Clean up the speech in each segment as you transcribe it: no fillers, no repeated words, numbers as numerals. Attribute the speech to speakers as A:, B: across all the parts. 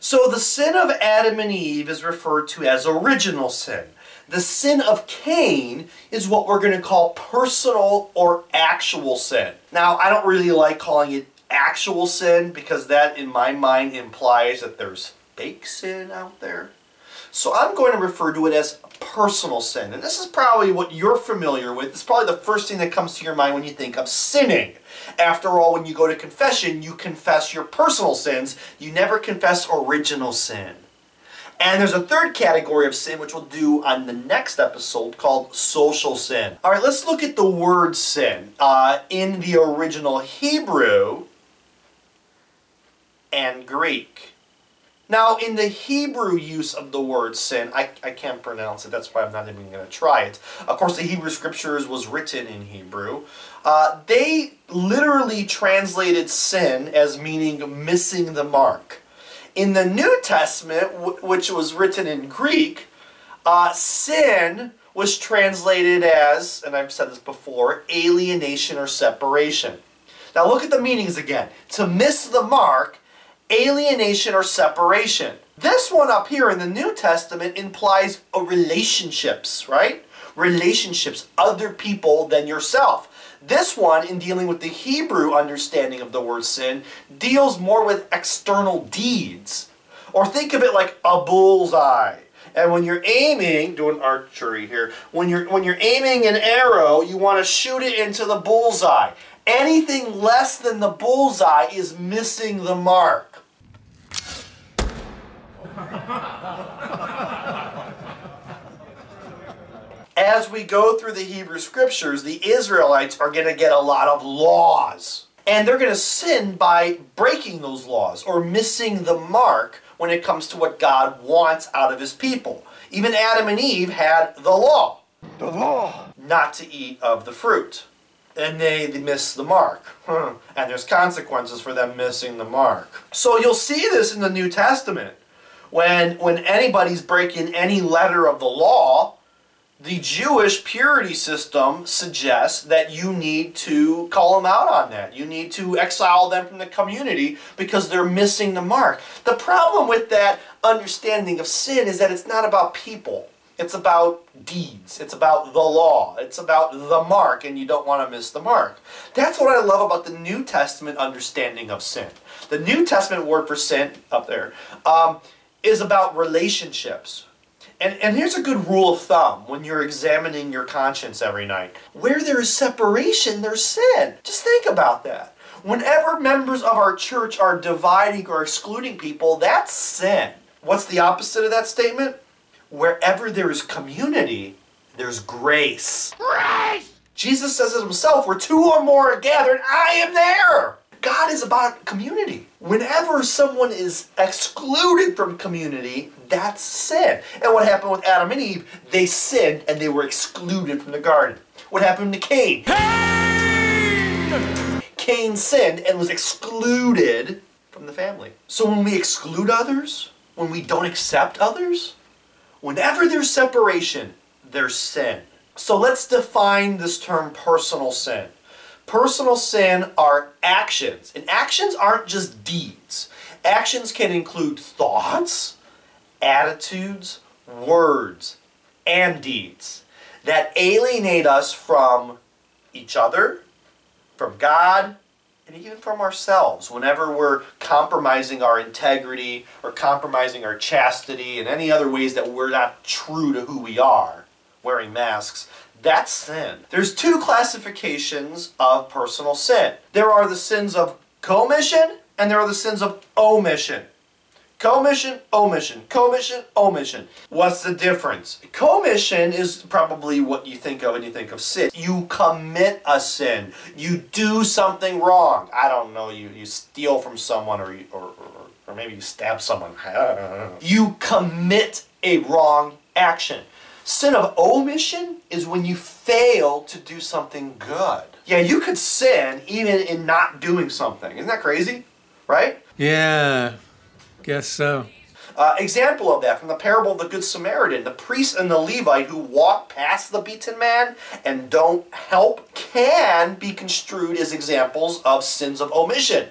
A: So the sin of Adam and Eve is referred to as original sin. The sin of Cain is what we're going to call personal or actual sin. Now, I don't really like calling it actual sin because that, in my mind, implies that there's fake sin out there. So I'm going to refer to it as personal sin. And this is probably what you're familiar with. It's probably the first thing that comes to your mind when you think of sinning. After all, when you go to confession, you confess your personal sins. You never confess original sin. And there's a third category of sin, which we'll do on the next episode, called social sin. All right, let's look at the word sin. In the original Hebrew and Greek. Now, in the Hebrew use of the word sin, I can't pronounce it, that's why I'm not even going to try it. Of course, the Hebrew Scriptures was written in Hebrew. They literally translated sin as meaning missing the mark. In the New Testament, which was written in Greek, sin was translated as, and I've said this before, alienation or separation. Now look at the meanings again. To miss the mark, alienation or separation. This one up here in the New Testament implies relationships, right? Relationships, other people than yourself. This one, in dealing with the Hebrew understanding of the word sin, deals more with external deeds. Or think of it like a bullseye. And when you're aiming, doing archery here, when you're aiming an arrow, you want to shoot it into the bullseye. Anything less than the bullseye is missing the mark. As we go through the Hebrew Scriptures, the Israelites are going to get a lot of laws. And they're going to sin by breaking those laws or missing the mark when it comes to what God wants out of His people. Even Adam and Eve had the law. The law. Not to eat of the fruit. And they missed the mark. And there's consequences for them missing the mark. So you'll see this in the New Testament. When anybody's breaking any letter of the law, the Jewish purity system suggests that you need to call them out on that. You need to exile them from the community because they're missing the mark. The problem with that understanding of sin is that it's not about people. It's about deeds. It's about the law. It's about the mark, and you don't want to miss the mark. That's what I love about the New Testament understanding of sin. The New Testament word for sin, up there, is about relationships. And here's a good rule of thumb when you're examining your conscience every night. Where there is separation, there's sin. Just think about that. Whenever members of our church are dividing or excluding people, that's sin. What's the opposite of that statement? Wherever there is community, there's grace. Grace! Jesus says it himself, where two or more are gathered, I am there. God is about community. Whenever someone is excluded from community, that's sin. And what happened with Adam and Eve? They sinned and they were excluded from the garden. What happened to Cain? Cain sinned and was excluded from the family. So when we exclude others, when we don't accept others, whenever there's separation, there's sin. So let's define this term personal sin. Personal sin are actions, and actions aren't just deeds. Actions can include thoughts, attitudes, words, and deeds that alienate us from each other, from God, and even from ourselves whenever we're compromising our integrity or compromising our chastity and any other ways that we're not true to who we are, wearing masks. That's sin. There's two classifications of personal sin. There are the sins of commission and there are the sins of omission. Commission, omission, commission, omission. What's the difference? Commission is probably what you think of when you think of sin. You commit a sin. You do something wrong. I don't know, you steal from someone or maybe you stab someone. You commit a wrong action. Sin of omission is when you fail to do something good. Yeah, you could sin even in not doing something. Isn't that crazy? Right?
B: Yeah, guess so.
A: Example of that from the parable of the Good Samaritan. The priest and the Levite who walk past the beaten man and don't help can be construed as examples of sins of omission.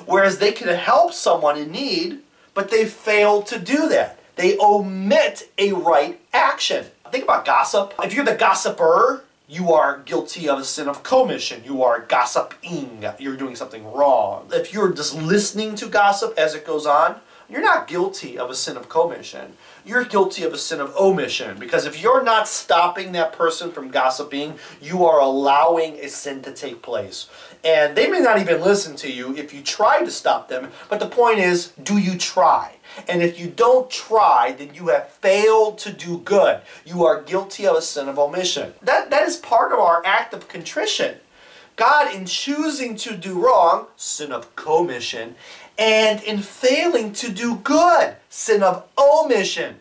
A: Whereas they can help someone in need, but they fail to do that. They omit a right action. Think about gossip. If you're the gossiper, you are guilty of a sin of commission. You are gossiping. You're doing something wrong. If you're just listening to gossip as it goes on, you're not guilty of a sin of commission. You're guilty of a sin of omission. Because if you're not stopping that person from gossiping, you are allowing a sin to take place. And they may not even listen to you if you try to stop them. But the point is, do you try? And if you don't try, then you have failed to do good. You are guilty of a sin of omission. That is part of our act of contrition. God, in choosing to do wrong, sin of commission, and in failing to do good, sin of omission.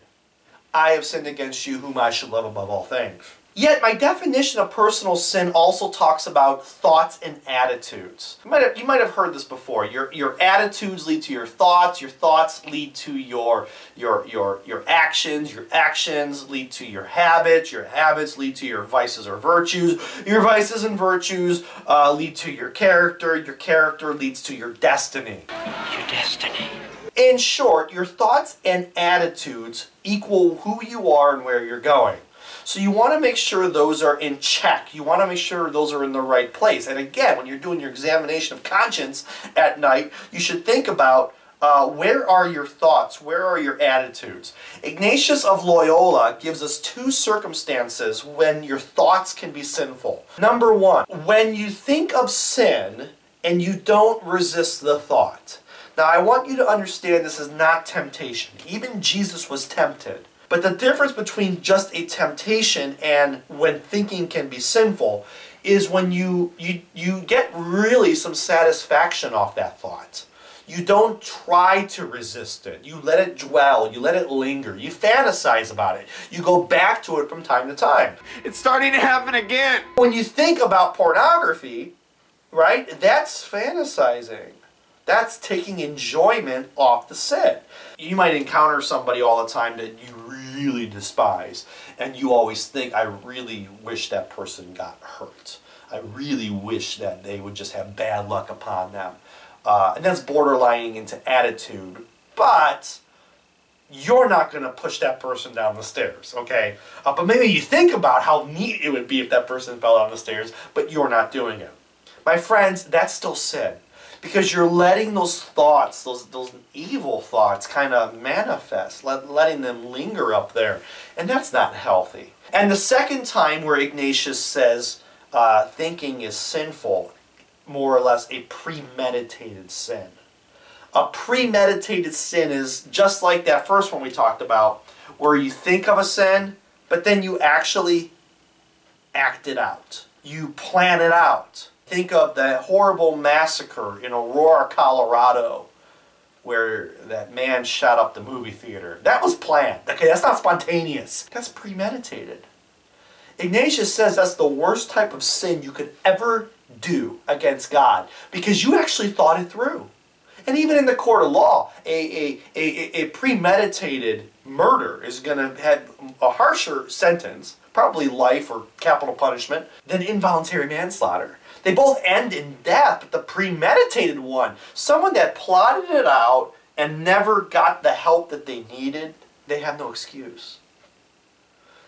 A: I have sinned against you whom I should love above all things. Yet my definition of personal sin also talks about thoughts and attitudes. You might have heard this before. Your attitudes lead to your thoughts lead to your actions lead to your habits lead to your vices or virtues, your vices and virtues lead to your character leads to your destiny.
C: Your destiny.
A: In short, your thoughts and attitudes equal who you are and where you're going. So you want to make sure those are in check. You want to make sure those are in the right place. And again, when you're doing your examination of conscience at night, you should think about where are your thoughts? Where are your attitudes? Ignatius of Loyola gives us two circumstances when your thoughts can be sinful. Number one, when you think of sin and you don't resist the thought. Now, I want you to understand this is not temptation. Even Jesus was tempted. But the difference between just a temptation and when thinking can be sinful is when you get really some satisfaction off that thought. You don't try to resist it. You let it dwell. You let it linger. You fantasize about it. You go back to it from time to time.
C: It's starting to happen again.
A: When you think about pornography, right, that's fantasizing. That's taking enjoyment off the sin. You might encounter somebody all the time that you really despise, and you always think, I really wish that person got hurt. I really wish that they would just have bad luck upon them. And that's borderlining into attitude, but you're not going to push that person down the stairs, okay? But maybe you think about how neat it would be if that person fell down the stairs, but you're not doing it. My friends, that's still sin. Because you're letting those thoughts, those evil thoughts kind of manifest, letting them linger up there. And that's not healthy. And the second time where Ignatius says thinking is sinful, more or less a premeditated sin. A premeditated sin is just like that first one we talked about, where you think of a sin, but then you actually act it out. You plan it out. Think of that horrible massacre in Aurora, Colorado, where that man shot up the movie theater. That was planned. Okay, that's not spontaneous. That's premeditated. Ignatius says that's the worst type of sin you could ever do against God, because you actually thought it through. And even in the court of law, a premeditated murder is going to have a harsher sentence, probably life or capital punishment, than involuntary manslaughter. They both end in death, but the premeditated one, someone that plotted it out and never got the help that they needed, they have no excuse.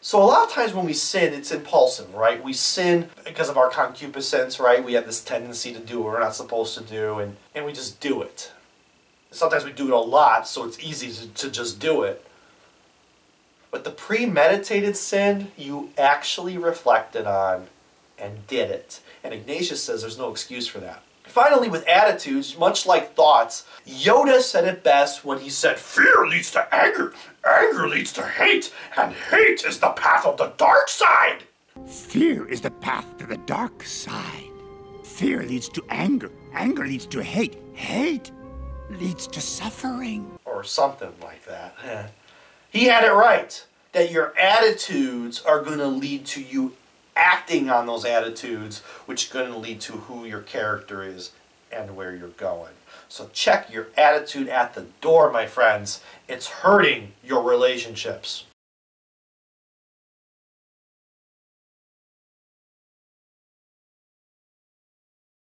A: So a lot of times when we sin, it's impulsive, right? We sin because of our concupiscence, right? We have this tendency to do what we're not supposed to do, and we just do it. Sometimes we do it a lot, so it's easy to just do it. But the premeditated sin, you actually reflected on and did it. And Ignatius says there's no excuse for that. Finally, with attitudes, much like thoughts, Yoda said it best when he said, "Fear leads to anger, anger leads to hate, and hate is the path of the dark side."
D: Fear is the path to the dark side. Fear leads to anger, anger leads to hate, hate leads to suffering.
A: Or something like that. He had it right, that your attitudes are going to lead to you acting on those attitudes, which is going to lead to who your character is and where you're going. So check your attitude at the door, my friends. It's hurting your relationships.